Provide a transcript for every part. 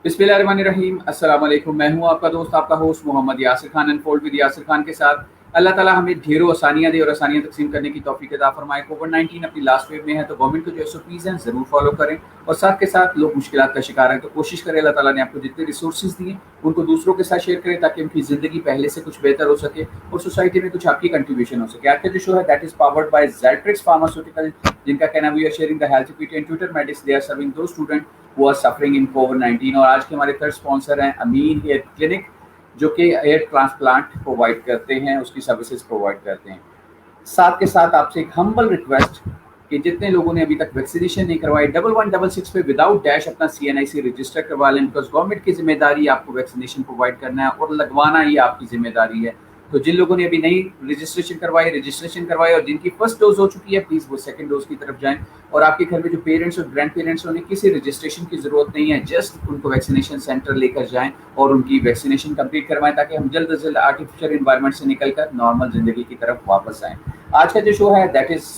बिस्मिल्लाहिर्रहमानिर्रहीम। अस्सलाम वालेकुम। मैं हूं आपका दोस्त, आपका host Mohammad Yasir Khan. Unfold with Yasir Khan के साथ अल्लाह ताला हमें ढेरों आसानियां दे और आसानियां तकसीम करने की तौफीक अता फरमाए। कोविड-19 अपनी लास्ट वेव में है तो गवर्नमेंट को जो एसओपीज़ हैं ज़रूर फॉलो करें और साथ के साथ लोग मुश्किलात का शिकार हैं तो कोशिश करें अल्लाह ताला ने आपको जितने रिसोर्सेज दिए उनको दूसरों के साथ शेयर करें ताकि उनकी ज़िंदगी पहले से कुछ बेहतर हो सके और सोसाइटी में कुछ आपकी कंट्रीब्यूशन हो सके। आज का जो शो है that is powered by Zeltrix pharmaceutical, जिनका कहना है we are sharing the health equity and tutor medicine they are serving those student who are suffering in कोविड-19। और आज के हमारे थर्ड स्पॉन्सर हैं अमीन हेयर क्लिनिक, जो कि हेयर ट्रांसप्लांट प्रोवाइड करते हैं, उसकी सर्विसेज प्रोवाइड करते हैं। साथ के साथ आपसे एक हम्बल रिक्वेस्ट कि जितने लोगों ने अभी तक वैक्सीनेशन नहीं करवाई 1166 पे विदाउट डैश अपना CNIC रजिस्टर करवा लें, बिकॉज गवर्नमेंट की जिम्मेदारी आपको वैक्सीनेशन प्रोवाइड करना है और लगवाना ही आपकी जिम्मेदारी है। तो जिन लोगों ने अभी नई रजिस्ट्रेशन करवाई और जिनकी फर्स्ट डोज हो चुकी है प्लीज़ वो सेकंड डोज की तरफ जाएं। और आपके घर में जो पेरेंट्स और ग्रैंड पेरेंट्स उन्हें किसी रजिस्ट्रेशन की ज़रूरत नहीं है, जस्ट उनको वैक्सीनेशन सेंटर लेकर जाएं और उनकी वैक्सीनेशन कंप्लीट करवाएं ताकि हम जल्द से जल्द आर्टिफिशियल इन्वायरमेंट से निकलकर नॉर्मल ज़िंदगी की तरफ वापस आएँ। आज का जो शो है that is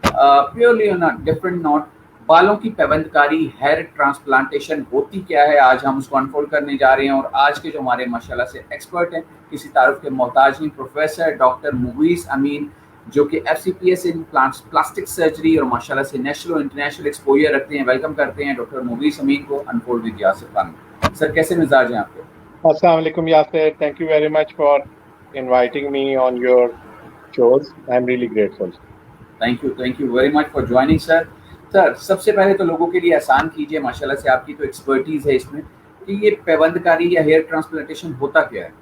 purely on a different note. बालों की पैबंदकारी, हेयर ट्रांसप्लांटेशन होती क्या है, आज हम उसको अनफोल्ड करने जा रहे हैं। और आज के जो हमारे माशाल्लाह से एक्सपर्ट हैं, किसी तारुफ के मोहताज नहीं, प्रोफेसर डॉक्टर मुगीस अमीन, जो कि FCPS इन प्लास्टिक सर्जरी और माशाल्लाह से नेशनल और इंटरनेशनल एक्सपोजर रखते हैं। वेलकम करते हैं डॉक्टर मुगीस अमीन को unfold with Yasir Khan. Sir कैसे मिजाज हैं आपके? अस्सलाम वालेकुम Yasir, thank you very much for inviting me on your shows. I am really grateful. Thank you very much for joining sir. Sir सबसे पहले तो लोगों के लिए आसान कीजिए, माशाल्लाह से आपकी तो एक्सपर्टीज है इसमें, कि ये पैबंदकारी या हेयर ट्रांसप्लांटेशन होता क्या है?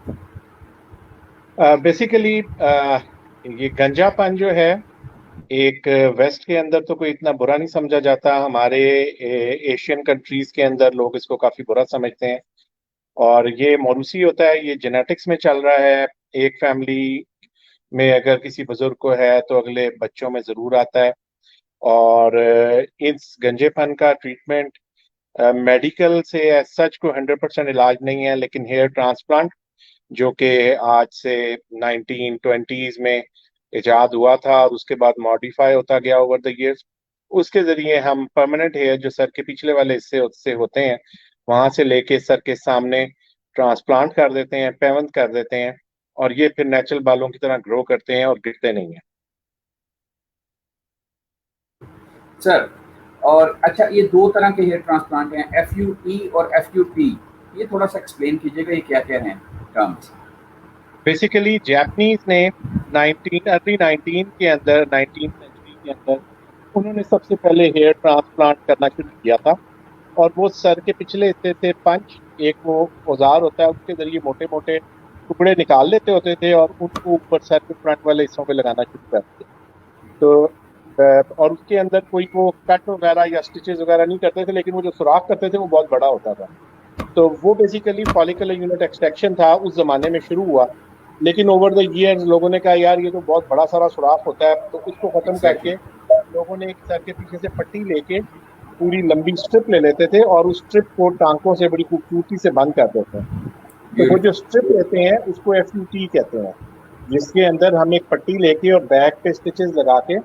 बेसिकली ये गंजापन जो है एक वेस्ट के अंदर तो कोई इतना बुरा नहीं समझा जाता। हमारे एशियन कंट्रीज के अंदर लोग इसको काफी बुरा समझते हैं और ये मौरूसी होता है, ये जेनेटिक्स में चल रहा है। एक फैमिली में अगर किसी बुजुर्ग को है तो अगले बच्चों में जरूर आता है। और इस गंजेपन का ट्रीटमेंट मेडिकल से एज सच को 100% इलाज नहीं है, लेकिन हेयर ट्रांसप्लांट जो कि आज से 1920s में इजाद हुआ था और उसके बाद मॉडिफाई होता गया ओवर द इयर्स, उसके जरिए हम परमानेंट हेयर जो सर के पिछले वाले हिस्से से होते हैं वहां से लेके सर के सामने ट्रांसप्लांट कर देते हैं, पैवंद कर देते हैं और ये फिर नेचुरल बालों की तरह ग्रो करते हैं और गिरते नहीं है। सर और अच्छा, ये दो तरह के हेयर ट्रांसप्लांट हैं, FUE और FUT। ये थोड़ा सा एक्सप्लेन कीजिएगा, ये क्या क्या हैं टर्म्स? बेसिकली जापानीज ने 19 के अंदर 19th सेंचुरी के अंदर उन्होंने सबसे पहले हेयर ट्रांसप्लांट करना शुरू किया था और वो सर के पिछले हिस्से से पंच, एक वो औजार होता है उसके जरिए मोटे मोटे टुकड़े निकाल लेते होते थे और उनको ऊपर सर के फ्रंट वाले हिस्सों पे लगाना शुरू कर दिया। तो और उसके अंदर कोई वो कट वगैरह या स्टिचेस वगैरह नहीं करते थे, लेकिन वो जो सुराख करते थे वो बहुत बड़ा होता था। तो वो बेसिकली फॉलिकुलर यूनिट एक्सट्रैक्शन था, उस जमाने में शुरू हुआ। लेकिन ओवर द ईयर्स लोगों ने कहा यार ये तो बहुत बड़ा सारा सुराख होता है, तो उसको खत्म करके लोगों ने एक सर के पीछे से पट्टी लेके पूरी लंबी स्ट्रिप ले लेते थे और उस स्ट्रिप को टांकों से बड़ी खूबसूरती से बंद कर देते हैं। तो वो जो स्ट्रिप लेते हैं उसको FUT कहते हैं, जिसके अंदर हम एक पट्टी लेके और बैक पे स्टिचेस लगा के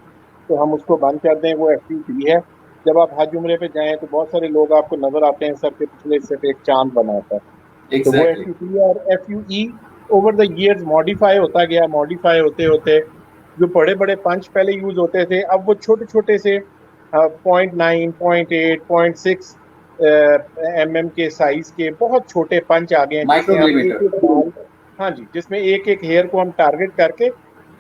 तो हम उसको बंद कर दें, वो FUT है। जब आप हज उम्रे पे जाएं तो बहुत सारे लोग आपको नजर आते हैं सर के पिछले हिस्से पे एक चांद बना होता है। तो वो FUT और FUE over the years modify होता गया। मॉडिफाई होते होते जो बड़े बड़े पंच पहले यूज होते थे, अब वो छोटे छोटे से 0.9, 0.8, 0.6 mm के साइज के बहुत छोटे पंच आ गए हैं, हाँ जी, जिसमें एक एक हेयर को हम टारगेट करके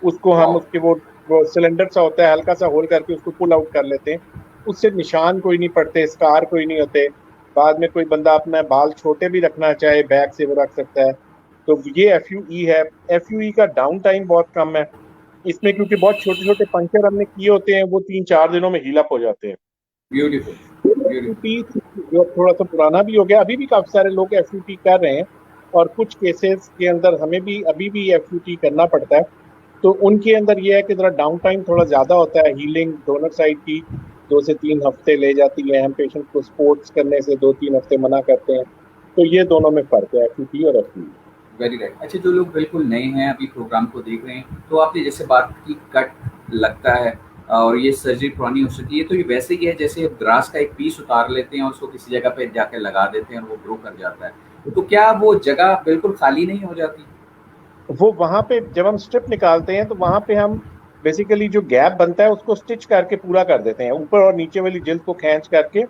उसको हम उसके वो सिलेंडर सा होता है, हल्का सा होल करके उसको पुल आउट कर लेते हैं। उससे निशान कोई नहीं पड़ते, स्कार कोई नहीं होते। बाद में कोई बंदा अपना बाल छोटे भी रखना चाहे बैक से वो रख सकता है। तो ये FUE है। FUE का डाउन टाइम बहुत कम है इसमें, क्योंकि बहुत छोटे छोटे पंचर हमने किए होते हैं, वो 3-4 दिनों में हील अप हो जाते हैं। FUT जो थोड़ा सा पुराना भी हो गया, अभी भी काफी सारे लोग FUT कर रहे हैं और कुछ केसेस के अंदर हमें भी अभी भी FUT करना पड़ता है। तो उनके अंदर यह है कि जरा डाउन टाइम थोड़ा ज्यादा होता है। हीलिंग दोनों साइड की 2 से 3 हफ्ते ले जाती है। हम पेशेंट को स्पोर्ट्स करने से 2-3 हफ्ते मना करते हैं। तो ये दोनों में फर्क है, FUT और FUE। Very right. अच्छा, जो लोग बिल्कुल नए हैं अभी प्रोग्राम को देख रहे हैं, तो आपने जैसे बात की कट लगता है, और ये सर्जरी पुरानी हो सकती है, तो ये वैसे ही है जैसे ग्रास का एक पीस उतार लेते हैं और उसको किसी जगह पे जाके लगा देते हैं और वो ग्रो कर जाता है। तो क्या वो जगह बिल्कुल खाली नहीं हो जाती? वो वहां पे जब हम स्ट्रिप निकालते हैं तो वहां पे हम बेसिकली जो गैप बनता है उसको स्टिच करके पूरा कर देते हैं, ऊपर और नीचे वाली जिल्द को खींच करके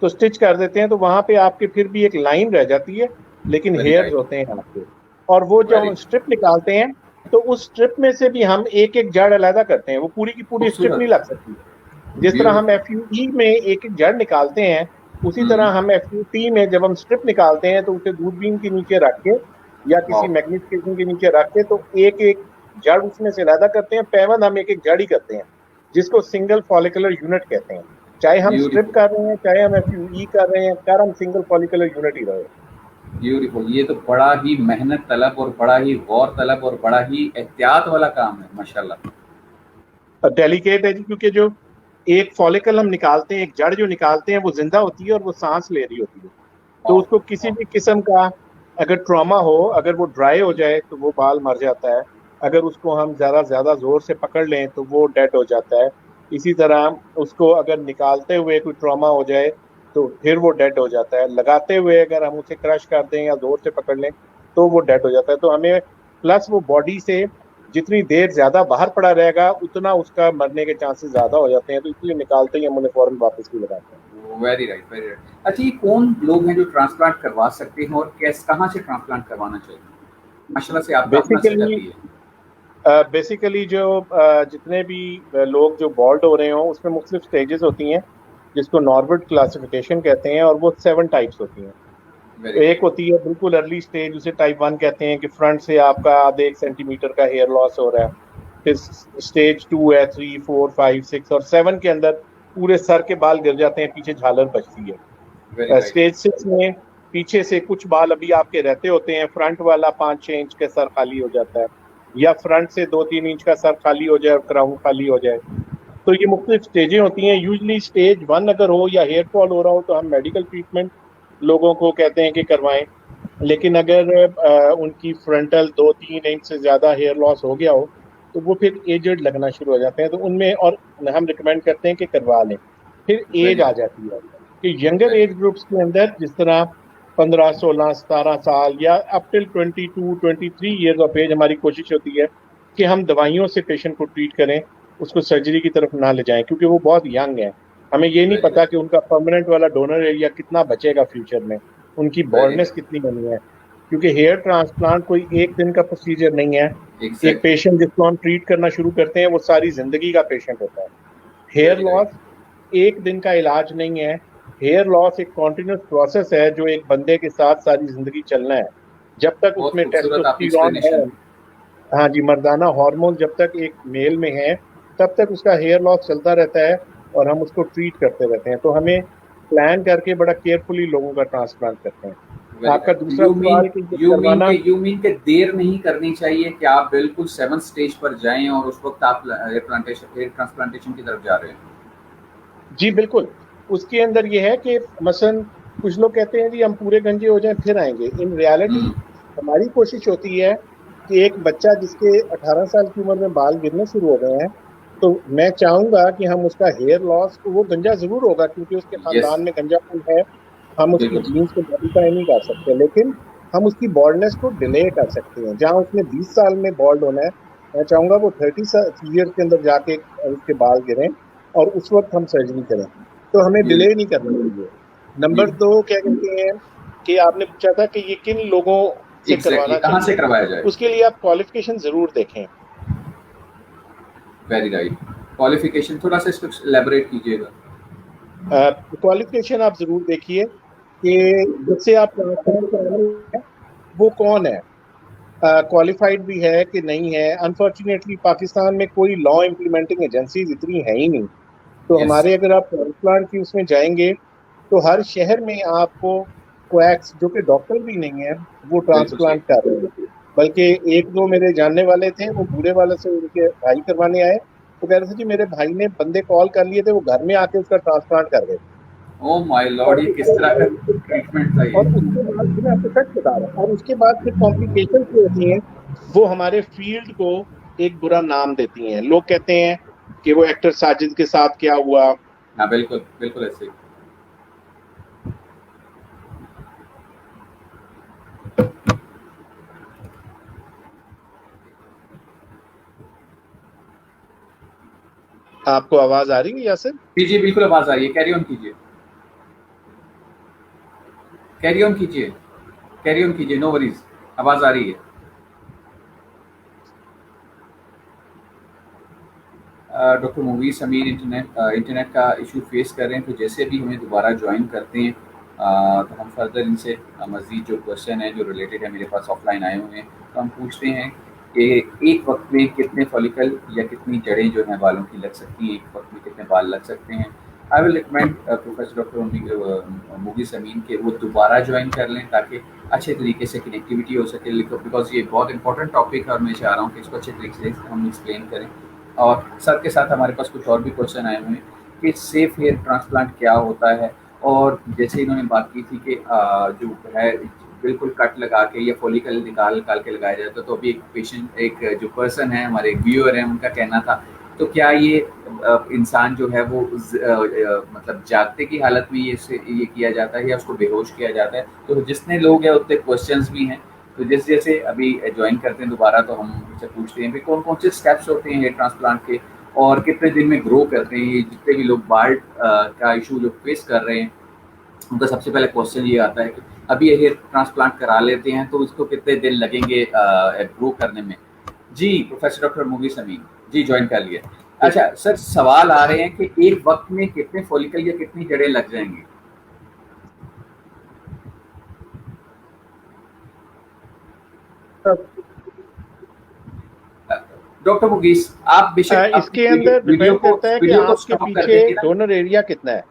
तो स्टिच कर देते हैं, तो वहां पे आपके फिर भी एक लाइन रह जाती है, लेकिन वेरी हेयर्स राइट, होते हैं आपके। और वो जब वेरी हम स्ट्रिप निकालते हैं तो उस स्ट्रिप में से भी हम एक एक जड़ अलग करते हैं, वो पूरी की पूरी स्ट्रिप नहीं खूबसूरत, लग सकती। जिस तरह हम ब्यूटीफुल। एफयूई में एक एक जड़ निकालते हैं, उसी तरह हुँ, हम एफयूटी में जब हम स्ट्रिप निकालते हैं तो उसे दूरबीन के नीचे रख के या किसी वाओ! मैग्निफिकेशन के नीचे रख के तो एक एक जड़ उसमें से अलग करते हैं। पैवन हम एक एक जड़ ही करते हैं, जिसको सिंगल फॉलिकुलर यूनिट कहते हैं। चाहे हम स्ट्रिप ब्यूटीफुल, कर रहे हैं, चाहे हम एफयूई कर रहे हैं, कर हम सिंगल फॉलिकुलर यूनिट ही रहे। ब्यूटीफुल। ये तो बड़ा ही मेहनत तलब और बड़ा ही गौर तलब और बड़ा ही एहतियात वाला काम है, माशाल्लाह। डेलिकेट है जी, क्योंकि जो एक फॉलिकल हम निकालते हैं, एक जड़ जो निकालते हैं, वो जिंदा होती है और वो सांस ले रही होती है। तो वाओ! उसको किसी भी किस्म का अगर ट्रॉमा हो, अगर वो ड्राई हो जाए तो वो बाल मर जाता है। अगर उसको हम ज्यादा जोर से पकड़ लें तो वो डेड हो जाता है। इसी तरह उसको अगर निकालते हुए कोई ट्रॉमा हो जाए तो फिर वो डेड हो जाता है। लगाते हुए अगर हम उसे क्रश कर दें या जोर से पकड़ लें तो वो डेड हो जाता है। तो हमें प्लस वो बॉडी से जितनी देर ज्यादा बाहर पड़ा रहेगा उतना उसका मरने के चांसेस ज्यादा हो जाते हैं, तो इसलिए निकालते ही हम उन्हें फौरन वापस भी लगाते हैं। Very right, very right. अच्छा, ये कौन लोग हैं जो ट्रांसप्लांट करवा सकते हैं और कहाँ से ट्रांसप्लांट करवाना चाहिए? माशाल्लाह से आपका अपना सेटअप बेसिकली भी है। बेसिकली जो जितने भी लोग जो बॉल्ड हो रहे हों उसमें मुख्तलिफ स्टेजेस होती हैं, जिसको नॉर्वुड क्लासिफिकेशन कहते हैं, और वो 7 टाइप्स होती हैं। वेरी एक गुड, होती है बिल्कुल अर्ली स्टेज, उसे टाइप 1 कहते हैं कि फ्रंट से आपका आधे 1 सेंटीमीटर का हेयर लॉस हो रहा है। फिर स्टेज 2 है, 3, 4, 5, 6 और 7 के अंदर पूरे सर के बाल गिर जाते हैं, पीछे झालर बचती वेरी है। राइट, स्टेज 6 में पीछे से कुछ बाल अभी आपके रहते होते हैं, फ्रंट वाला 5-6 इंच का सर खाली हो जाता है, या फ्रंट से 2-3 इंच का सर खाली हो जाए और क्राउन खाली हो जाए। तो ये मुख्तलिफ स्टेजें होती हैं। यूजली स्टेज 1 अगर हो या हेयर फॉल हो रहा हो तो हम मेडिकल ट्रीटमेंट लोगों को कहते हैं कि करवाएं। लेकिन अगर उनकी फ्रंटल 2-3 इंच से ज्यादा हेयर लॉस हो गया हो तो वो फिर एजेड लगना शुरू हो जाते हैं, तो उनमें और हम रिकमेंड करते हैं कि करवा लें। फिर एज वेरी आ गुड, जाती है कि यंगर वेरी एज ग्रुप्स के अंदर, जिस तरह 15, 16, 17 साल या up till 22, 23 years of age, हमारी कोशिश होती है कि हम दवाइयों से पेशेंट को ट्रीट करें, उसको सर्जरी की तरफ ना ले जाएं, क्योंकि वो बहुत यंग है। हमें ये नहीं वेरी पता राइट, कि उनका परमानेंट वाला डोनर एरिया कितना बचेगा फ्यूचर में, उनकी वेरी बॉल्डनेस राइट, कितनी बनी है। क्योंकि हेयर ट्रांसप्लांट कोई एक दिन का प्रोसीजर नहीं है। एक एग्जैक्टली, पेशेंट जिसको हम ट्रीट करना शुरू करते हैं वो सारी जिंदगी का पेशेंट होता है। Hair very loss right. एक दिन का इलाज नहीं है। हेयर लॉस एक कॉन्टिन्यूस प्रोसेस है जो एक बंदे के साथ सारी जिंदगी चलना है। जब तक बहुत उसमें खूबसूरत आपकी टेस्टोस्टेरोन है, एक्सप्लेनेशन। हाँ जी, मर्दाना हार्मोन जब तक एक मेल में है तब तक उसका हेयर लॉस चलता रहता है और हम उसको ट्रीट करते रहते हैं। तो हमें प्लान करके बड़ा केयरफुली लोगों का ट्रांसप्लांट करते हैं। वेरी आपका राइट। दूसरा सवाल कि ये करवाना, यू मीन के देर नहीं करनी चाहिए कि आप बिल्कुल 7th स्टेज पर जाएं और उस वक्त आप हेयर ट्रांसप्लांटेशन की तरफ जा रहे हैं? जी बिल्कुल। उसके अंदर ये है कि मसलन कुछ लोग कहते हैं जी हम पूरे गंजे हो जाएं फिर आएंगे। इन रियलिटी हम्म, हमारी कोशिश होती है कि एक बच्चा जिसके 18 साल की उम्र में बाल गिरने शुरू हो गए हैं, तो मैं चाहूंगा कि हम उसका हेयर लॉस, वो गंजा जरूर होगा क्योंकि उसके यस, खानदान में गंजापन है, हम उसकी बिल्कुल, जीन्स को मॉडिफाई नहीं कर सकते, लेकिन हम उसकी बॉल्डनेस को डिले कर सकते हैं। जहां उसने 20 साल में बॉल्ड होना है, मैं चाहूंगा वो 30 ईयर के अंदर जाके उसके बाल गिरें और उस वक्त हम सर्जरी करें। तो हमें डिले नहीं ब्यूटीफुल, करना चाहिए। नंबर 2 क्या कहते हैं कि आपने पूछा था कि ये किन लोगों से एग्जैक्टली, करवाना कहाँ से चाहिए, करवाया जाए? उसके लिए आप क्वालिफिकेशन जरूर देखें। Very right. क्वालिफिकेशन थोड़ा सा इसको एलैबोरेट कीजिएगा। क्वालिफिकेशन आप जरूर देखिए कि जिससे आप ट्रांसप्लांट कराने हैं वो कौन है, क्वालिफाइड भी है कि नहीं है। अनफॉर्चुनेटली पाकिस्तान में कोई लॉ इम्प्लीमेंटिंग एजेंसीज इतनी है ही नहीं। तो यस, हमारे अगर आप ट्रांसप्लांट की उसमें जाएंगे तो हर शहर में आपको कोएक्स, जो कि डॉक्टर भी नहीं है, वो बिल्कुल सही। ट्रांसप्लांट कर रहे हैं। बल्कि एक दो मेरे जानने वाले थे, वो बूढ़े वाले से उनके भाई करवाने आए, तो कह रहे थे जी मेरे भाई ने बंदे कॉल कर लिए थे, वो घर में आके उसका ट्रांसप्लांट कर गए। ओह माय और लॉर्ड, ये किस तरह का ट्रीटमेंट था ये? और उसके बाद मैं आपको सच बता रहा हूँ, और उसके बाद फिर कॉम्प्लिकेशन जो होती हैं वो हमारे फील्ड को एक बुरा नाम देती हैं। लोग कहते हैं कि वो एक्टर साजिद के साथ क्या हुआ। हाँ बिल्कुल बिल्कुल ऐसे ही। आपको आवाज आ रही है यासिर? जी जी बिल्कुल आवाज आ रही है, कैरी ऑन कीजिए, कैरी ऑन कीजिए, कैरी ऑन कीजिए, नो वरीज, आवाज आ रही है। डॉक्टर मूवीज समीर इंटरनेट का इशू फेस कर रहे हैं, तो जैसे भी हमें दोबारा ज्वाइन करते हैं तो हम फर्दर इनसे मज़ीद जो क्वेश्चन है जो रिलेटेड है मेरे पास ऑफलाइन आए हुए हैं, तो हम पूछते हैं कि एक वक्त में कितने फॉलिकल या कितनी जड़ें जो हैं बालों की लग सकती हैं, एक वक्त में कितने बाल लग सकते हैं। I will recommend professor doctor movie Sameen के वो दोबारा ज्वाइन कर लें ताकि अच्छे तरीके से कनेक्टिविटी हो सके, बिकॉज ये बहुत इंपॉर्टेंट टॉपिक है और मैं चाह रहा हूँ कि इसको अच्छे तरीके से हम एक्सप्लेन करें। और सर के साथ हमारे पास कुछ और भी क्वेश्चन आए हुए हैं कि सेफ हेयर ट्रांसप्लांट क्या होता है, और जैसे इन्होंने बात की थी कि जो है बिल्कुल कट लगा के या फॉलिकल निकाल निकाल के लगाया जाता है, तो अभी एक पेशेंट, एक जो पर्सन है हमारे व्यूअर हैं, उनका कहना था तो क्या ये इंसान जो है वो मतलब जागते की हालत में ये किया जाता है या उसको बेहोश किया जाता है। तो जितने लोग हैं उतने क्वेश्चंस भी हैं, तो जैसे जैसे अभी ज्वाइन करते हैं दोबारा तो हम उनसे पूछते हैं कि कौन कौन से स्टेप्स होते हैं हेयर ट्रांसप्लांट के और कितने दिन में ग्रो करते हैं। ये जितने भी लोग बार्ड का इशू जो फेस कर रहे हैं उनका सबसे पहले क्वेश्चन ये आता है कि अभी ये हेयर ट्रांसप्लांट करा लेते हैं तो उसको कितने दिन लगेंगे ग्रो करने में। जी प्रोफेसर डॉक्टर मूवी समीन जी ज्वाइन कर लिया। अच्छा सर, सवाल आ रहे हैं कि एक वक्त में कितने फॉलिकल या कितनी जड़ें लग जाएंगी। डॉक्टर मुगीस आप बेशक इसके अंदर डिपेंड करता है कि आपके पीछे डोनर एरिया कितना है।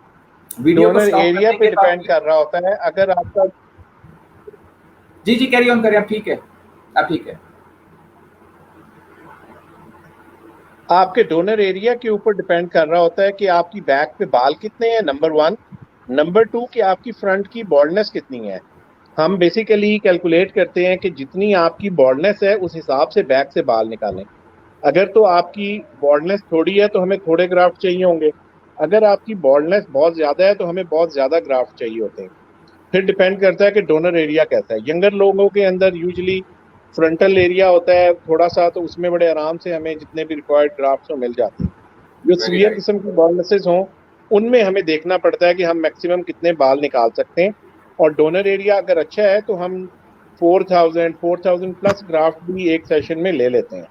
डोनर एरिया पे डिपेंड कर रहा होता है। अगर आपका जी जी कैरी ऑन करें, आप ठीक है, आप ठीक है। आपके डोनर एरिया के ऊपर डिपेंड कर रहा होता है कि आपकी बैक पे बाल कितने हैं, नंबर 1। नंबर 2 कि आपकी फ्रंट की बॉल्डनेस कितनी है। हम बेसिकली कैलकुलेट करते हैं कि जितनी आपकी बॉल्डनेस है उस हिसाब से बैक से बाल निकालें। अगर तो आपकी बॉल्डनेस थोड़ी है तो हमें थोड़े ग्राफ्ट चाहिए होंगे। अगर आपकी बॉल्डनेस बहुत ज्यादा है तो हमें बहुत ज्यादा ग्राफ्ट चाहिए होते हैं। फिर डिपेंड करता है कि डोनर एरिया कैसा है। यंगर लोगों के अंदर यूजुअली फ्रंटल एरिया होता है थोड़ा सा, तो उसमें बड़े आराम से हमें जितने भी रिक्वायर्ड ग्राफ्ट मिल जाते हैं। जो सीवियर किस्म की बॉल्डनेसेस हों उनमें हमें देखना पड़ता है कि हम मैक्सिमम कितने बाल निकाल सकते हैं। और डोनर एरिया अगर अच्छा है तो हम 4000 प्लस ग्राफ्ट भी एक सेशन में ले लेते हैं।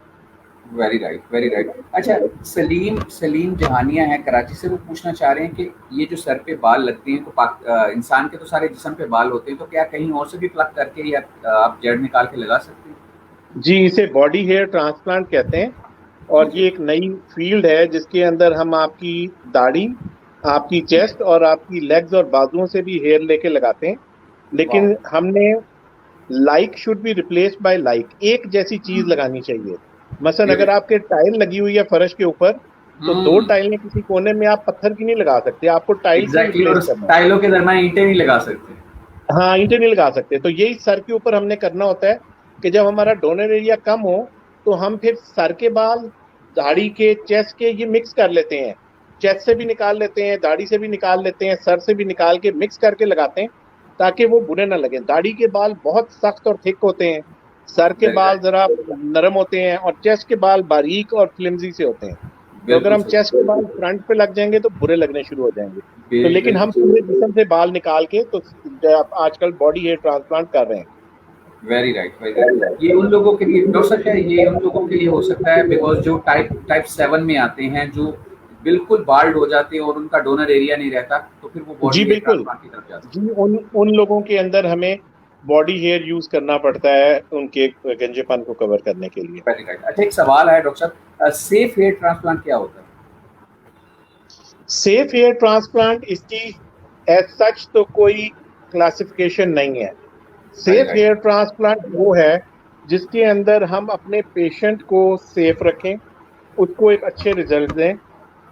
Very right, very right. अच्छा सलीम जहानिया है कराची से, वो पूछना चाह रहे हैं कि ये जो सर पे बाल लगते हैं तो इंसान के तो सारे जिस्म पे बाल होते हैं, तो क्या कहीं और से भी प्लग करके या आप जड़ निकाल के लगा सकते हैं? जी, इसे बॉडी हेयर ट्रांसप्लांट कहते हैं और ये एक नई फील्ड है जिसके अंदर हम आपकी दाढ़ी, आपकी चेस्ट और आपकी लेग्स और बाजुओं से भी हेयर लेके लगाते हैं। लेकिन हमने like should be replaced by like, एक जैसी चीज लगानी चाहिए। मसलन अगर आपके टाइल लगी हुई है फर्श के ऊपर तो 2 टाइलें किसी कोने में आप पत्थर की नहीं लगा सकते, आपको टाइल से रिप्लेस करना है। टाइलों के दरमियान ईंटें नहीं लगा सकते। हाँ, ईंटें नहीं लगा सकते। तो यही सर के ऊपर हमने करना होता है कि जब हमारा डोनर एरिया कम हो तो हम फिर सर के बाल, दाढ़ी के, चेस्ट के ये मिक्स कर लेते हैं। चेस्ट से भी निकाल लेते हैं, दाढ़ी से भी निकाल लेते हैं, सर से भी निकाल के मिक्स करके लगाते हैं ताकि वो बुरे ना लगे। दाढ़ी के बाल बहुत सख्त और थिक होते हैं, सर के बाल जरा नरम होते हैं और चेस्ट के बाल बारीक और फ्लिमजी से होते हैं। तो अगर हम चेस्ट के बाल फ्रंट पे लग जाएंगे तो बुरे लगने शुरू हो जाएंगे। तो लेकिन हम पूरे जिस्म से बाल निकाल के तो आजकल बॉडी हेयर ट्रांसप्लांट कर रहे हैं। Very right, very right. ये उन लोगों के लिए डॉक्टर साहब, ये उन लोगों के लिए हो सकता है बिकॉज जो टाइप 7 में आते हैं, जो बिल्कुल बाल्ड हो जाते हैं और उनका डोनर एरिया नहीं रहता, तो फिर वो बॉडी हेयर ट्रांसप्लांट की तरफ जाते हैं। जी, उन लोगों के अंदर हमें बॉडी हेयर यूज करना पड़ता है उनके गंजेपन को कवर करने के लिए। Very right. अच्छा एक सवाल है डॉक्टर साहब, सेफ हेयर ट्रांसप्लांट क्या होता है? सेफ हेयर ट्रांसप्लांट इसकी एज सच तो कोई क्लासिफिकेशन नहीं है। सेफ हेयर ट्रांसप्लांट वो है जिसके अंदर हम अपने पेशेंट को सेफ रखें, उसको एक अच्छे रिजल्ट दें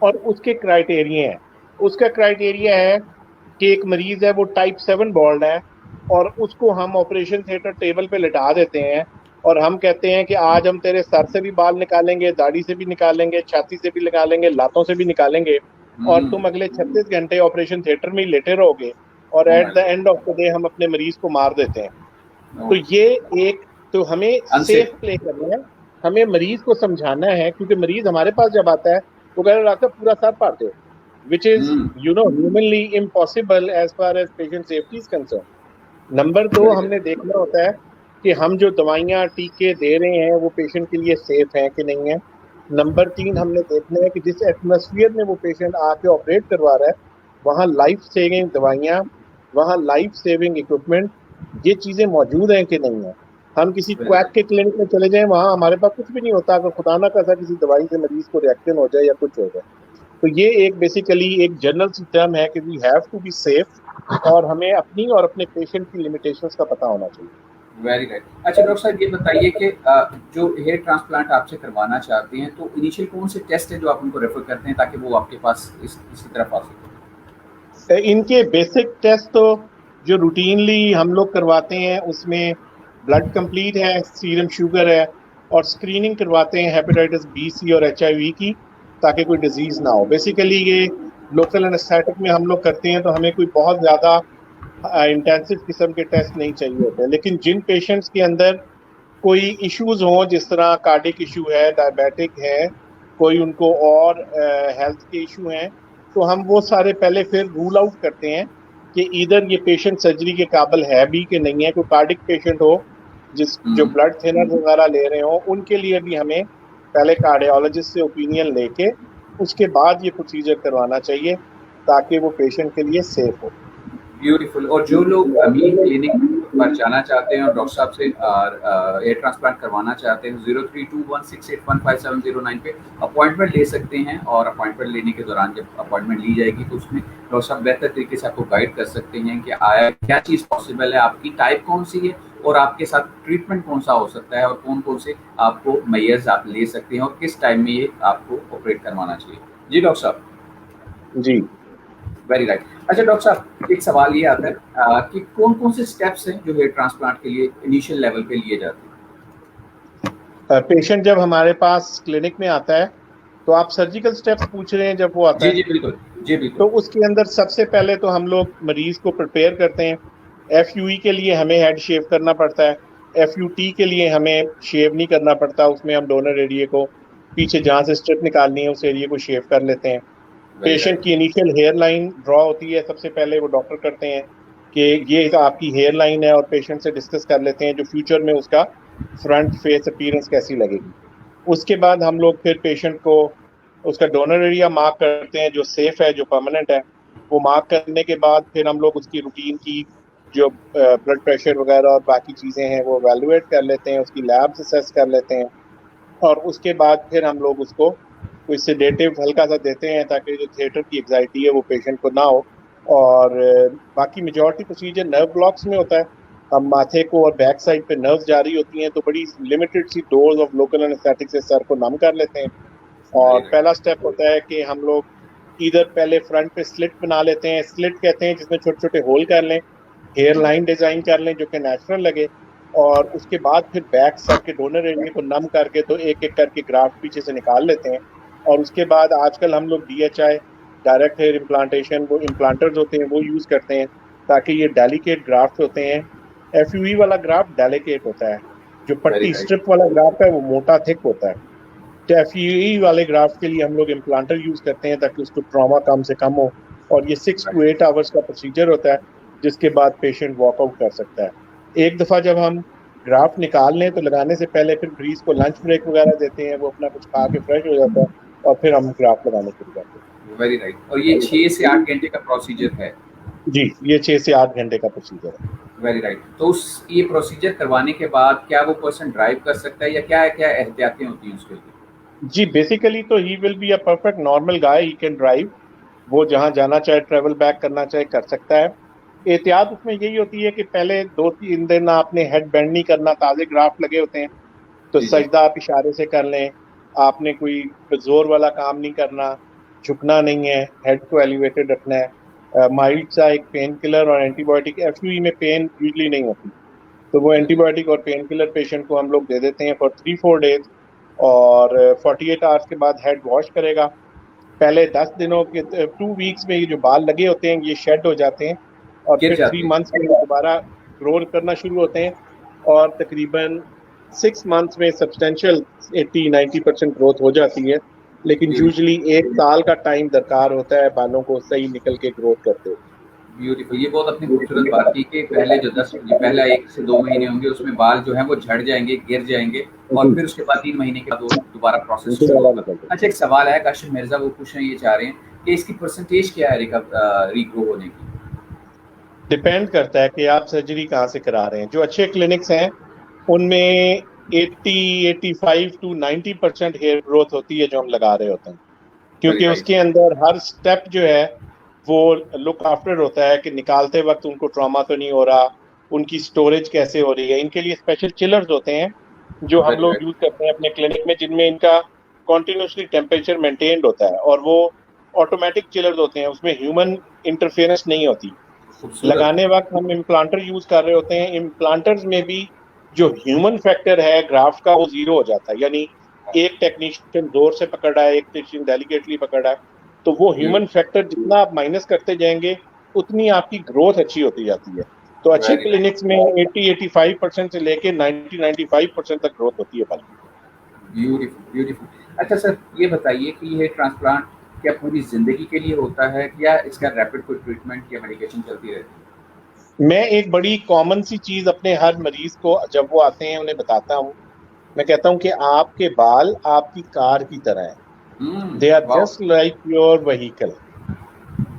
और उसके क्राइटेरिया हैं। उसका क्राइटेरिया है कि एक मरीज है वो टाइप 7 बॉल्ड है और उसको हम ऑपरेशन थिएटर टेबल पे लिटा देते हैं और हम कहते हैं कि आज हम तेरे सर से भी बाल निकालेंगे, दाढ़ी से भी निकालेंगे, छाती से भी निकालेंगे, लातों से भी निकालेंगे, और तुम अगले 36 घंटे ऑपरेशन थिएटर में ही लेटे रहोगे, और oh at my the end of the day हम अपने मरीज को मार देते हैं। तो गॉड, ये एक, तो हमें सेफ अनसेफ। प्ले करना है, हमें मरीज को समझाना है, क्योंकि मरीज हमारे पास जब आता है वो कह रहा है डॉक्टर पूरा सर फाड़ दो, which is humanly impossible as far as patient safety is concern. Number दो, वेरी हमने देखना होता है कि हम जो दवाइयाँ टीके दे रहे हैं वो पेशेंट के लिए सेफ है कि नहीं है। नंबर तीन, हमने देखना है कि जिस एटमोसफियर में वो पेशेंट आके ऑपरेट करवा रहा है वहाँ लाइफ सेविंग दवाइयाँ, वहाँ लाइफ सेविंग इक्विपमेंट, ये चीज़ें मौजूद हैं कि नहीं है। हम किसी क्वैक राइट। के क्लिनिक में चले जाएं, वहाँ हमारे पास कुछ भी नहीं होता, अगर खुदा ना खासा किसी दवाई से मरीज को रिएक्शन हो जाए या कुछ हो जाए। तो ये एक बेसिकली एक जनरल सी टर्म है कि we have to be safe, और हमें अपनी और अपने पेशेंट की लिमिटेशंस का पता होना चाहिए। Very right. अच्छा डॉक्टर साहब, ये बताइए कि जो हेयर ट्रांसप्लांट आपसे करवाना चाहते हैं तो इनिशियल कौन से टेस्ट है जो आप उनको रेफर करते हैं ताकि वो आपके पास इसी तरफ आ सके? इनके बेसिक टेस्ट तो जो रूटीनली हम लोग करवाते हैं उसमें ब्लड कंप्लीट है, सीरम शुगर है, और स्क्रीनिंग करवाते हैं हेपेटाइटिस बी, सी और HIV की, ताकि कोई डिजीज ना हो। बेसिकली ये लोकल एनेस्थेटिक में हम लोग करते हैं, तो हमें कोई बहुत ज़्यादा इंटेंसिव किस्म के टेस्ट नहीं चाहिए होते हैं। लेकिन जिन पेशेंट्स के अंदर कोई इश्यूज हों, जिस तरह कार्डिक इशू है, डायबिटिक है, कोई उनको और हेल्थ के इशू हैं, तो हम वो सारे पहले फिर रूल आउट करते हैं कि इधर ये पेशेंट सर्जरी के काबिल है भी कि नहीं है। कोई कार्डिक पेशेंट हो जिस जो हम्म। ब्लड थिनर वगैरह ले रहे हो, उनके लिए भी हमें पहले कार्डियोलॉजिस्ट से ओपिनियन लेके उसके बाद ये प्रोसीजर करवाना चाहिए, ताकि वो पेशेंट के लिए सेफ हो। ब्यूटीफुल। और जो लोग अभी क्लिनिक पर जाना चाहते हैं और डॉक्टर साहब से हेयर ट्रांसप्लांट करवाना चाहते हैं, 0321681570 पे अपॉइंटमेंट ले सकते हैं, और अपॉइंटमेंट लेने के दौरान जब अपॉइंटमेंट ली जाएगी तो उसमें डॉक्टर साहब बेहतर तरीके से आपको गाइड कर सकते हैं कि आया क्या चीज़ पॉसिबल है, आपकी टाइप कौन सी है, और आपके साथ ट्रीटमेंट कौन सा हो सकता है, और कौन कौन से आपको मैयर्स आप ले सकते हैं, और किस टाइम में ये आपको ऑपरेट करवाना चाहिए। जी डॉक्टर साहब। जी, वेरी राइट। अच्छा डॉक्टर साहब, एक सवाल ये आता है कि कौन कौन से स्टेप्स हैं जो हेयर ट्रांसप्लांट के लिए इनिशियल लेवल पे लिए जाते हैं? पेशेंट जब हमारे पास क्लिनिक में आता है तो आप सर्जिकल स्टेप्स पूछ रहे हैं जब वो आता जी है, जी बिल्कुल। जी तो बिल्कुल। उसके अंदर सबसे पहले तो हम लोग मरीज को प्रिपेयर करते हैं। FUE के लिए हमें हेड शेव करना पड़ता है, FUT के लिए हमें शेव नहीं करना पड़ता, उसमें हम डोनर एरिया को पीछे जहाँ से स्ट्रिप निकालनी है उस एरिया को शेव कर लेते हैं। Very patient right. की इनिशियल हेयर लाइन ड्रॉ होती है, सबसे पहले वो डॉक्टर करते हैं कि ये आपकी हेयर लाइन है, और पेशेंट से डिस्कस कर लेते हैं जो फ्यूचर में उसका फ्रंट फेस अपीयरेंस कैसी लगेगी। उसके बाद हम लोग फिर पेशेंट को उसका डोनर एरिया मार्क करते हैं जो सेफ है, जो परमानेंट है। वो मार्क करने के बाद फिर हम लोग उसकी रूटीन की जो ब्लड प्रेशर वगैरह और बाकी चीज़ें हैं वो एवेलुएट कर लेते हैं, उसकी लैब्स असेस कर लेते हैं, और उसके बाद फिर हम लोग उसको कोई सेडेटिव हल्का सा देते हैं ताकि जो थिएटर की एग्जाइटी है वो पेशेंट को ना हो। और बाकी मेजॉरिटी प्रोसीजर नर्व ब्लॉक्स में होता है। हम माथे को और बैक साइड पे नर्व्स जारी होती हैं, तो बड़ी लिमिटेड सी डोज ऑफ लोकल एनेस्थेटिक से सर को नम कर लेते हैं। वेरी और राइट। पहला स्टेप होता है कि हम लोग इधर पहले फ्रंट पे स्लिट बना लेते हैं, स्लिट कहते हैं जिसमें छोटे छोटे होल कर लें, हेयर लाइन डिजाइन कर लें जो कि नेचुरल लगे, और उसके बाद फिर बैक सर के डोनर एरिया को नम करके तो एक एक करके ग्राफ्ट पीछे से निकाल लेते हैं। और उसके बाद आजकल हम लोग DHI, डायरेक्ट हेयर इम्प्लांटेशन, वो इम्प्लांटर्स होते हैं वो यूज करते हैं, ताकि ये डेलिकेट ग्राफ्ट होते हैं। FUE वाला ग्राफ्ट डेलिकेट होता है, जो वेरी पट्टी राइट। स्ट्रिप वाला ग्राफ्ट है वो मोटा थिक होता है। तो FUE वाले ग्राफ्ट के लिए हम लोग इम्प्लांटर यूज करते हैं ताकि उसको ट्रॉमा कम से कम हो। और ये 6 to 8 आवर्स का प्रोसीजर होता है, जिसके बाद पेशेंट वॉकआउट कर सकता है। एक दफा जब हम ग्राफ्ट निकाल लें तो लगाने से पहले फिर मरीज को लंच ब्रेक वगैरह देते हैं, वो अपना कुछ खा के फ्रेश हो जाता है, और फिर हम ग्राफ्ट लगाने शुरू करते वेरी राइट। और ये 6 से 8 घंटे का प्रोसीजर है? हैं। जी, ये 6 से 8 घंटे का प्रोसीजर है। Very right. तो उस ये प्रोसीजर करवाने के बाद क्या वो पर्सन ड्राइव कर सकता है, या क्या क्या एहतियातें होती हैं उसके लिए? जी, बेसिकली तो he will be a perfect normal guy, he can drive. वो जहाँ जाना चाहे, ट्रेवल बैक करना चाहे, कर सकता है। एहतियात उसमें यही होती है कि पहले 2-3 दिन आपने हेड बेंड नहीं करना, ताज़े ग्राफ्ट लगे होते हैं, तो जी जी। सजदा आप इशारे से कर लें। आपने कोई जोर वाला काम नहीं करना, झुकना नहीं है, हेड को एलिवेटेड रखना है। माइल्ड सा एक पेन किलर और एंटीबायोटिक, FUE में पेन यूजली नहीं होती, तो वो एंटीबायोटिक और पेन किलर पेशेंट को हम लोग दे देते हैं फॉर 3-4 डेज, और 48 आवर्स के बाद हेड वॉश करेगा। पहले 10 दिनों के 2 वीक्स में ये जो बाल लगे होते हैं ये शेड हो जाते हैं, और गिर फिर जाते 3 हैं। मंथ्स में दोबारा ग्रो करना शुरू होते हैं, और तकरीबन 6 मंथ्स में सब्सटेंशियल 80-90% ग्रोथ हो जाती है। लेकिन यूजुअली 1 साल का टाइम दरकार होता है बालों को सही निकल के ग्रोथ करते हुए। ब्यूटीफुल, ये बहुत अपनी खूबसूरत बात की कि पहले जो 10 जो पहला 1 से 2 महीने होंगे उसमें बाल जो हैं वो झड़ जाएँगे, गिर जाएँगे और फिर उसके बाद 3 महीने के बाद वो दोबारा प्रोसेस शुरू होगा। अच्छा, एक सवाल है काशिफ मिर्ज़ा, वो पूछना ये चाह रहे हैं कि इसकी परसेंटेज क्या है रीग्रो होने की? डिपेंड करता है कि आप सर्जरी कहाँ से करा रहे हैं। जो अच्छे क्लिनिक्स हैं उनमें 80-85 to 90% हेयर ग्रोथ होती है जो हम लगा रहे होते हैं, क्योंकि वेरी उसके नाइस। अंदर हर स्टेप जो है वो लुक आफ्टर होता है कि निकालते वक्त उनको ट्रॉमा तो नहीं हो रहा, उनकी स्टोरेज कैसे हो रही है। इनके लिए स्पेशल चिलर्स होते हैं जो हम वेरी लोग नाइस। यूज करते हैं अपने क्लिनिक में, जिनमें इनका कॉन्टिन्यूसली टेम्परेचर मेंटेन्ड होता है, और वो ऑटोमेटिक चिलर्स होते हैं, उसमें ह्यूमन इंटरफेरेंस नहीं होती। खूबसूरत। लगाने वक्त हम इम्प्लांटर यूज कर रहे होते हैं। इम्प्लांटर्स में भी जो ह्यूमन फैक्टर है ग्राफ्ट का वो जीरो हो जाता है, यानी एक टेक्नीशियन जोर से पकड़ रहा है, एक टेक्नीशियन डेलिकेटली पकड़ रहा है, तो वो ह्यूमन फैक्टर जितना आप माइनस करते जाएंगे उतनी आपकी ग्रोथ अच्छी होती जाती है। तो अच्छे वेरी नाइस। क्लिनिक्स में 80-85% से लेके 90-95% तक ग्रोथ होती है बाल की। Beautiful, beautiful. अच्छा सर, ये बताइए कि ये ट्रांसप्लांट क्या पूरी ज़िंदगी के लिए होता है या इसका रैपिड कोई ट्रीटमेंट या मेडिकेशन चलती रहती है? मैं एक बड़ी कॉमन सी चीज अपने हर मरीज को जब वो आते हैं उन्हें बताता हूँ। मैं कहता हूँ कि आपके बाल आपकी कार की तरह हैं, they are wow! Just like your vehicle.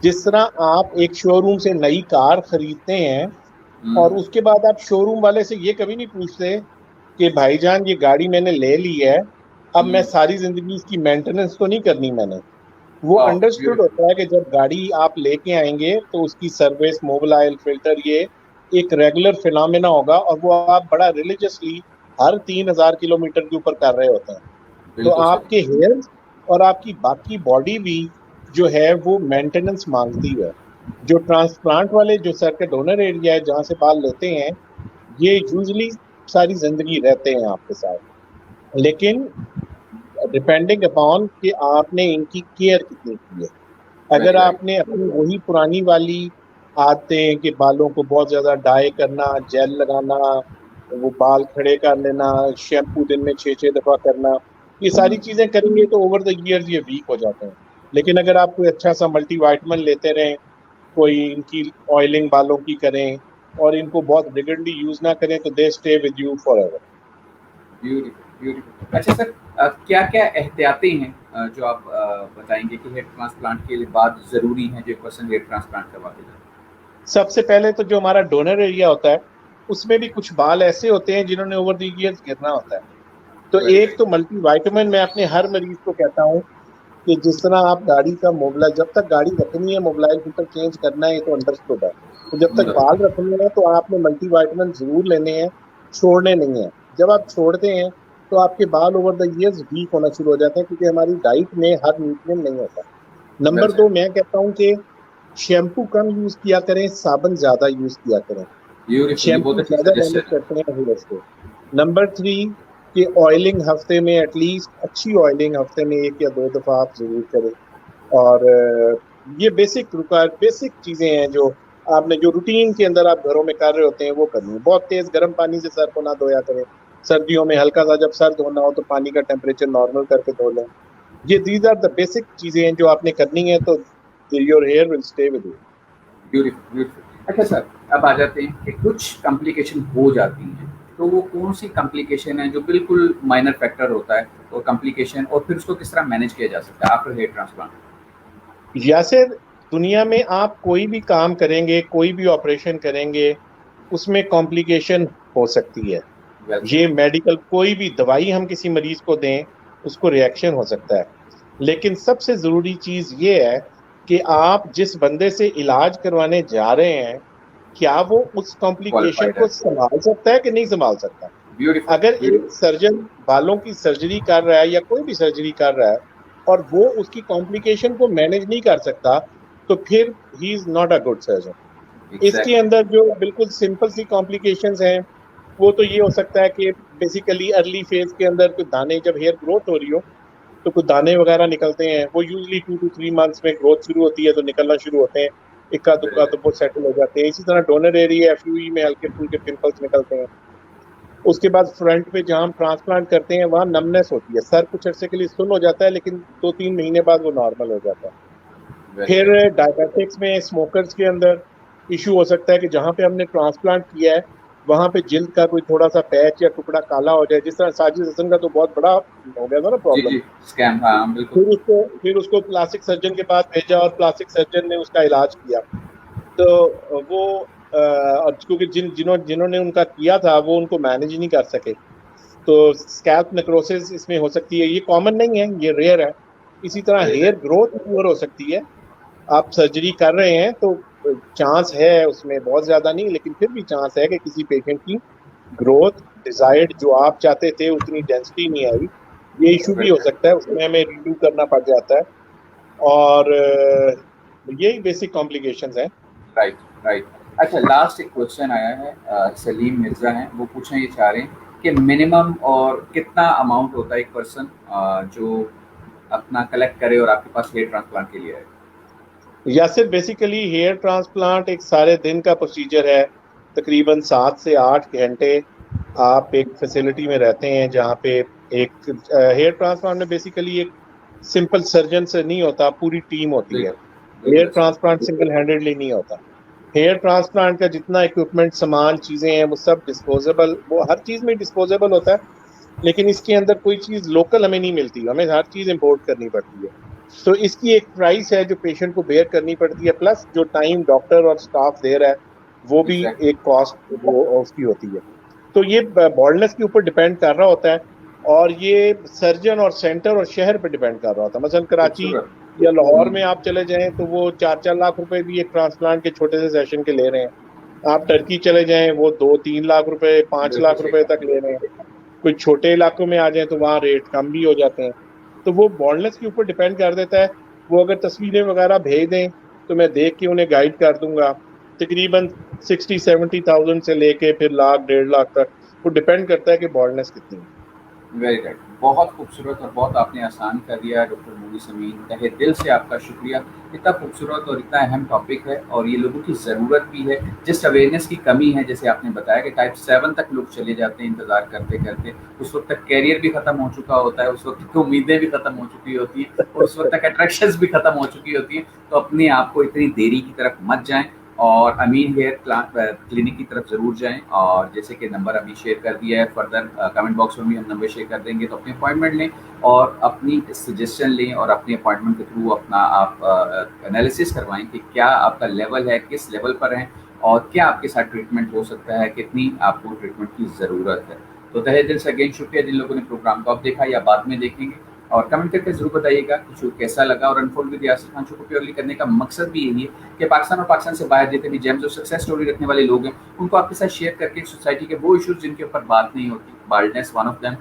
जिस तरह आप एक शोरूम से नई कार खरीदते हैं और हुँ, उसके बाद आप शोरूम वाले से ये कभी नहीं पूछते कि भाईजान ये गाड़ी मैंने ले ली है, अब मैं हुँ, सारी जिंदगी इसकी मेंटेनेंस तो नहीं करनी मैंने। वो वाओ! Understood beautiful. होता है कि जब गाड़ी आप लेके आएंगे तो उसकी सर्विस, मोबिल फिल्टर, ये एक रेगुलर फिनोमेना होगा, और वो आप बड़ा रिलीजियसली हर 3,000 किलोमीटर के ऊपर कर रहे होते हैं। तो बिल्कुल सही। आपके हेयर और आपकी बाकी बॉडी भी जो है वो मेंटेनेंस मांगती है। जो ट्रांसप्लांट वाले जो सर के डोनर एरिया है जहाँ से बाल लेते हैं, ये यूजली सारी जिंदगी रहते हैं आपके साथ, लेकिन डिपेंडिंग अपॉन कि आपने इनकी केयर कितनी की है। अगर वेरी राइट। आपने अपनी वही पुरानी वाली आदतें कि बालों को बहुत ज्यादा डाई करना, जेल लगाना, वो बाल खड़े कर लेना, शैम्पू दिन में 6-6 दफा करना, ये सारी हुँ, चीजें करेंगे तो ओवर द ईयर्स ये वीक हो जाते हैं। लेकिन अगर आप कोई अच्छा सा मल्टीवाइटमिन लेते रहें, कोई इनकी ऑयलिंग बालों की करें, और इनको बहुत रिगुलरली यूज ना करें, तो they stay with you for ever. Beautiful, beautiful. अच्छा सर, क्या-क्या एहतियातें हैं जो आप बताएँगे कि हेयर ट्रांसप्लांट के बाद ज़रूरी हैं जो एक पर्सन हेयर ट्रांसप्लांट करवा के जाए? सबसे पहले तो जो हमारा डोनर एरिया होता है उसमें भी कुछ बाल ऐसे होते हैं जिन्होंने ओवर द ईयर्स गिरना होता है। तो वेरी एक राइट। तो मल्टीविटामिन मैं अपने हर मरीज को कहता हूँ कि जिस तरह आप गाड़ी का मोबिलाइज, जब तक गाड़ी रखनी है मोबिलाइज फिल्टर चेंज करना है, ये तो अंडरस्टूड है। तो जब तक बाल रखने हैं तो आपने मल्टीविटामिन जरूर लेने हैं, छोड़ने नहीं है। जब आप छोड़ते हैं तो आपके बाल ओवर द ईयर्स वीक होना शुरू हो जाते हैं, क्योंकि हमारी डाइट में हर न्यूट्रिएंट नहीं होता। Well number said. 2, मैं कहता हूँ कि शैम्पू कम यूज किया करें, साबुन ज्यादा यूज किया करें। ब्यूटीफुल, ये बहुत शैम्पू अच्छी ज्यादा डैमेज सजेशन है। करते हैं हेयर्स को। नंबर 3 कि ऑयलिंग हफ्ते में एटलीस्ट, अच्छी ऑयलिंग हफ्ते में 1 या 2 दफा आप जरूर करें। और ये बेसिक चीजें हैं जो आपने जो रूटीन के अंदर आप घरों में कर रहे होते हैं वो करनी है। बहुत तेज गर्म पानी से सर को ना धोया करें। सर्दियों में हल्का सा जब सर धोना हो तो पानी का टेम्परेचर नॉर्मल करके धो लें। ये दीज आर द बेसिक चीजें हैं जो आपने करनी है, तो your hair will stay with you. Beautiful, beautiful. अच्छा सर, अब आ जाते हैं कि कुछ कॉम्प्लिकेशन हो जाती हैं, तो वो कौन-सी कॉम्प्लिकेशन है जो बिल्कुल माइनर फैक्टर होता है वो कॉम्प्लिकेशन, और फिर उसको किस तरह मैनेज किया जा सकता है आफ्टर हेयर ट्रांसप्लांट? यासिर, दुनिया में आप कोई भी काम करेंगे, कोई भी ऑपरेशन करेंगे, उसमें कॉम्प्लिकेशन हो सकती है। वेल ये सेड। मेडिकल कोई भी दवाई हम किसी मरीज को दें, उसको रिएक्शन हो सकता है। लेकिन सबसे जरूरी चीज ये है कि आप जिस बंदे से इलाज करवाने जा रहे हैं, क्या वो उस कॉम्प्लिकेशन क्वालिफाइड को है। संभाल सकता है कि नहीं संभाल सकता। ब्यूटीफुल, अगर एक ब्यूटीफुल। सर्जन बालों की सर्जरी कर रहा है या कोई भी सर्जरी कर रहा है और वो उसकी कॉम्प्लिकेशन को मैनेज नहीं कर सकता, तो फिर he is not a good surgeon. इसके एग्ज़ैक्टली। अंदर जो बिल्कुल सिंपल सी कॉम्प्लिकेशंस हैं, वो तो ये हो सकता है कि बेसिकली अर्ली फेज के अंदर कुछ दाने, जब हेयर ग्रोथ हो रही हो तो कुछ दाने वगैरह निकलते हैं, वो यूजली 2 to 3 months में ग्रोथ शुरू होती है तो निकलना शुरू होते हैं, इक्का दुक्का तो वो सेटल हो जाते हैं। इसी तरह डोनर एरिया एफयूई में हल्के फुल्के पिंपल्स निकलते हैं। उसके बाद फ्रंट पे जहाँ हम ट्रांसप्लांट करते हैं वहाँ नमनेस होती है, सर कुछ अर्से के लिए सुन हो जाता है लेकिन 2-3 महीने बाद वो नॉर्मल हो जाता है। वेरी फिर नाइस। डायबिटिक्स में, स्मोकर्स के अंदर इशू हो सकता है कि जहाँ पे हमने ट्रांसप्लांट किया है वहाँ पे जिल्द का कोई थोड़ा सा पैच या टुकड़ा काला हो जाए, जिस तरह साजिद हसन का तो बहुत बड़ा हो गया था ना जी प्रॉब्लम। जी, स्कैम, हाँ बिल्कुल। फिर उसको प्लास्टिक सर्जन के पास भेजा और प्लास्टिक सर्जन ने उसका इलाज किया। तो वो और क्योंकि जिन्होंने उनका किया था वो उनको मैनेज नहीं कर सके, तो स्कैल्प नेक्रोसिस इसमें हो सकती है। ये कॉमन नहीं है, ये रेयर है। इसी तरह very hair nice. Growth poor हो सकती है। आप सर्जरी कर रहे हैं तो चांस है उसमें, बहुत ज्यादा नहीं लेकिन फिर भी चांस है कि किसी पेशेंट की ग्रोथ डिजायर्ड जो आप चाहते थे उतनी डेंसिटी नहीं आई। ये इशू भी हो सकता है, उसमें हमें रिडू करना पड़ जाता है। और यही बेसिक कॉम्प्लिकेशंस हैं। Right, right. अच्छा, लास्ट एक क्वेश्चन आया है, सलीम मिर्जा हैं, वो पूछना ये चाह रहे हैं कि मिनिमम और कितना अमाउंट होता है एक पर्सन जो अपना कलेक्ट करे और आपके पास हेयर ट्रांसप्लांट के लिए आए? यासिर, बेसिकली हेयर ट्रांसप्लांट एक सारे दिन का प्रोसीजर है। तकरीबन 7 से 8 घंटे आप एक फैसिलिटी में रहते हैं जहाँ पे एक हेयर ट्रांसप्लांट में बेसिकली एक सिंपल सर्जन से नहीं होता, पूरी टीम होती है। बिल्कुल, हेयर बिल्कुल सर। ट्रांसप्लांट सिंगल हैंडेडली नहीं होता। हेयर ट्रांसप्लांट का जितना इक्विपमेंट, सामान, चीजें हैं वो सब डिस्पोजेबल, वो हर चीज में डिस्पोजेबल होता है। लेकिन इसके अंदर कोई चीज लोकल हमें नहीं मिलती, हमें हर चीज इंपोर्ट करनी पड़ती है। तो इसकी एक प्राइस है जो पेशेंट को बेयर करनी पड़ती है, प्लस जो टाइम डॉक्टर और स्टाफ दे रहा है वो भी एग्ज़ैक्टली। एक कॉस्ट वो उसकी होती है। तो ये बॉल्डनेस के ऊपर डिपेंड कर रहा होता है, और ये सर्जन और सेंटर और शहर पर डिपेंड कर रहा होता है। मसलन कराची खूबसूरत। या लाहौर हुँ, में आप चले जाएं तो वो 4-4 लाख रुपए भी एक ट्रांसप्लांट के छोटे से सेशन के ले रहे हैं। आप टर्की चले जाएं वो 2-3 लाख रुपए, पांच बिल्कुल लाख सही रुपए कहा। तक ले रहे हैं। कोई छोटे इलाकों में आ जाए तो वहाँ रेट कम भी हो जाते हैं। तो वो बॉन्डलेस के ऊपर डिपेंड कर देता है। वो अगर तस्वीरें वगैरह भेज दें तो मैं देख के उन्हें गाइड कर दूंगा। तकरीबन 60-70 थाउजेंड से लेके फिर लाख 1.5 लाख तक, वो डिपेंड करता है कि बॉन्डनेस कितनी है। Very right. बहुत खूबसूरत और बहुत आपने आसान कर दिया डॉक्टर मोनीस अमीन, तहे दिल से आपका शुक्रिया। इतना खूबसूरत और इतना अहम टॉपिक है और ये लोगों की ज़रूरत भी है। जिस अवेयरनेस की कमी है, जैसे आपने बताया कि टाइप 7 तक लोग चले जाते हैं इंतज़ार करते-करते, उस वक़्त तक करियर भी ख़त्म हो चुका होता है, उस वक़्त तक उम्मीदें भी ख़त्म हो चुकी होती हैं और उस वक़्त तक अट्रैक्शंस भी ख़त्म हो चुकी होती हैं। तो अपने आप को इतनी देरी की तरफ मत जाएँ और अमीन हेयर क्लिनिक की तरफ ज़रूर जाएँ। और जैसे कि नंबर अभी शेयर कर दिया है, फर्दर कमेंट बॉक्स में भी हम नंबर शेयर कर देंगे, तो अपनी अपॉइंटमेंट लें और अपनी सजेशन लें और अपनी अपॉइंटमेंट के थ्रू अपना आप एनालिसिस करवाएं कि क्या आपका लेवल है, किस लेवल पर हैं और क्या आपके साथ ट्रीटमेंट हो सकता है, कितनी आपको ट्रीटमेंट की ज़रूरत है। तो तहे दिल से अगेन शुक्रिया जिन लोगों ने प्रोग्राम को अब देखा या बाद में देखेंगे, और कमेंट करके ज़रूर बताइएगा कि शो कैसा लगा। और unfold with Yasir Khan show को प्योरली करने का मकसद भी यही है कि पाकिस्तान और पाकिस्तान से बाहर जितने भी जेम्स और सक्सेस स्टोरी रखने वाले लोग हैं उनको आपके साथ शेयर करके सोसाइटी के वो इश्यूज जिनके ऊपर बात नहीं होती, बाल्डनेस वन ऑफ देम,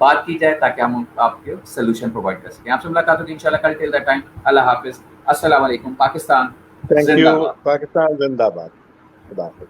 बात की जाए ताकि हम आपके सोल्यूशन प्रोवाइड कर सकें। आपसे मुलाकात होगी इंशाल्लाह कल। टिल दैट टाइम, अल्लाह हाफिज़, अस्सलाम वालेकुम, पाकिस्तान थैंक यू। जिंदाबाद। पाकिस्तान जिंदाबाद। खुदा हाफिज।